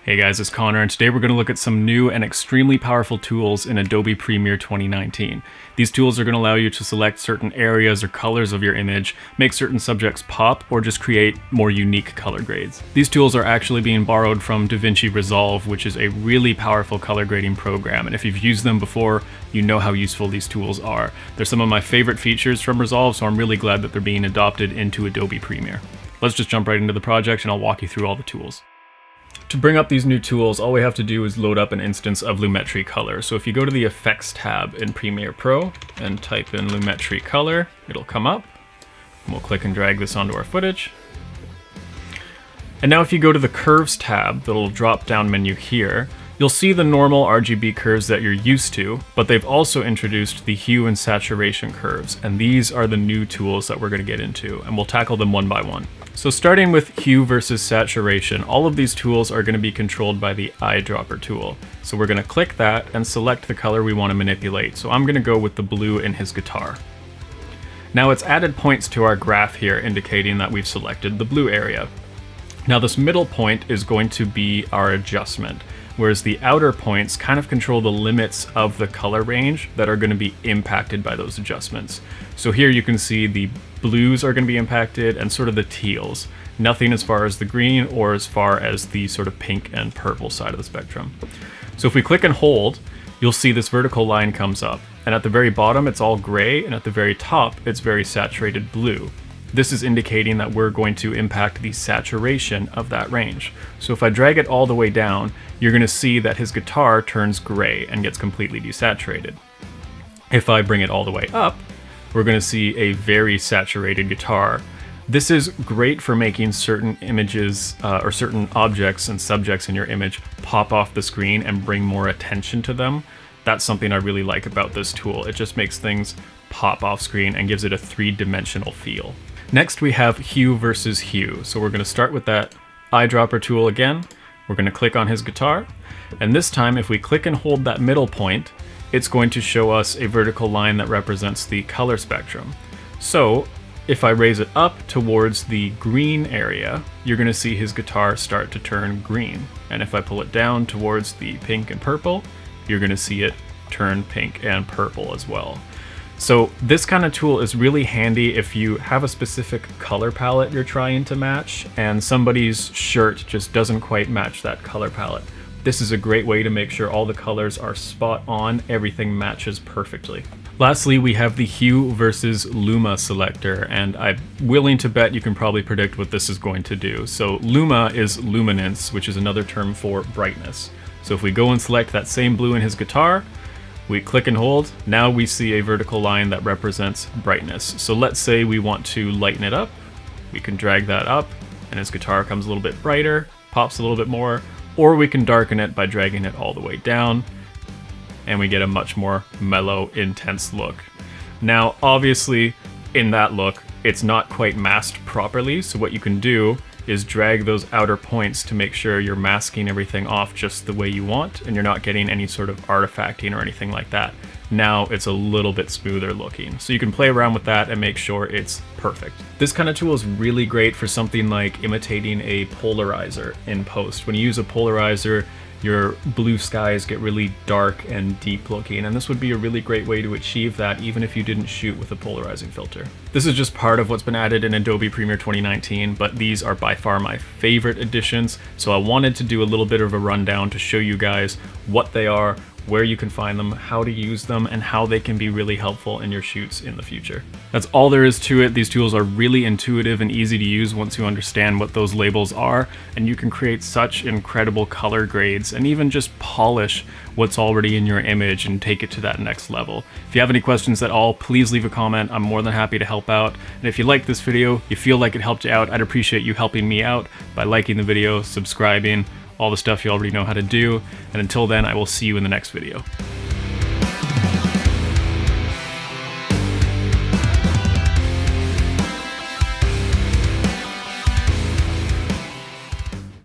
Hey guys, it's Connor, and today we're going to look at some new and extremely powerful tools in Adobe Premiere 2019. These tools are going to allow you to select certain areas or colors of your image, make certain subjects pop, or just create more unique color grades. These tools are actually being borrowed from DaVinci Resolve, which is a really powerful color grading program, and if you've used them before, you know how useful these tools are. They're some of my favorite features from Resolve, so I'm really glad that they're being adopted into Adobe Premiere. Let's just jump right into the project and I'll walk you through all the tools. To bring up these new tools, all we have to do is load up an instance of Lumetri Color. So if you go to the Effects tab in Premiere Pro and type in Lumetri Color, it'll come up. And we'll click and drag this onto our footage. And now if you go to the Curves tab, the little drop-down menu here, you'll see the normal RGB curves that you're used to, but they've also introduced the hue and saturation curves, and these are the new tools that we're going to get into, and we'll tackle them one by one. So starting with hue versus saturation, all of these tools are going to be controlled by the eyedropper tool. So we're going to click that and select the color we want to manipulate. So I'm going to go with the blue in his guitar. Now it's added points to our graph here, indicating that we've selected the blue area. Now this middle point is going to be our adjustment, whereas the outer points kind of control the limits of the color range that are going to be impacted by those adjustments. So here you can see the blues are going to be impacted and sort of the teals. Nothing as far as the green or as far as the sort of pink and purple side of the spectrum. So if we click and hold, you'll see this vertical line comes up. And at the very bottom, it's all gray, and at the very top, it's very saturated blue. This is indicating that we're going to impact the saturation of that range. So if I drag it all the way down, you're going to see that his guitar turns gray and gets completely desaturated. If I bring it all the way up, we're going to see a very saturated guitar. This is great for making certain images or certain objects and subjects in your image pop off the screen and bring more attention to them. That's something I really like about this tool. It just makes things pop off screen and gives it a three-dimensional feel. Next we have hue versus hue. So we're going to start with that eyedropper tool again. We're going to click on his guitar, and this time if we click and hold that middle point, it's going to show us a vertical line that represents the color spectrum. So if I raise it up towards the green area, you're going to see his guitar start to turn green. And if I pull it down towards the pink and purple, you're going to see it turn pink and purple as well. So this kind of tool is really handy if you have a specific color palette you're trying to match and somebody's shirt just doesn't quite match that color palette. This is a great way to make sure all the colors are spot on, everything matches perfectly. Lastly, we have the hue versus luma selector, and I'm willing to bet you can probably predict what this is going to do. So luma is luminance, which is another term for brightness. So if we go and select that same blue in his guitar, we click and hold, now we see a vertical line that represents brightness. So let's say we want to lighten it up, we can drag that up, and his guitar comes a little bit brighter, pops a little bit more, or we can darken it by dragging it all the way down, and we get a much more mellow, intense look. Now, obviously, in that look, it's not quite masked properly, so what you can do is drag those outer points to make sure you're masking everything off just the way you want, and you're not getting any sort of artifacting or anything like that. Now it's a little bit smoother looking. So you can play around with that and make sure it's perfect. This kind of tool is really great for something like imitating a polarizer in post. When you use a polarizer, your blue skies get really dark and deep looking, and this would be a really great way to achieve that even if you didn't shoot with a polarizing filter. This is just part of what's been added in Adobe Premiere 2019, but these are by far my favorite additions, so I wanted to do a little bit of a rundown to show you guys what they are, where you can find them, how to use them, and how they can be really helpful in your shoots in the future. That's all there is to it. These tools are really intuitive and easy to use once you understand what those labels are, and you can create such incredible color grades and even just polish what's already in your image and take it to that next level. If you have any questions at all, please leave a comment. I'm more than happy to help out. And if you like this video, you feel like it helped you out, I'd appreciate you helping me out by liking the video, subscribing, all the stuff you already know how to do. And until then, I will see you in the next video.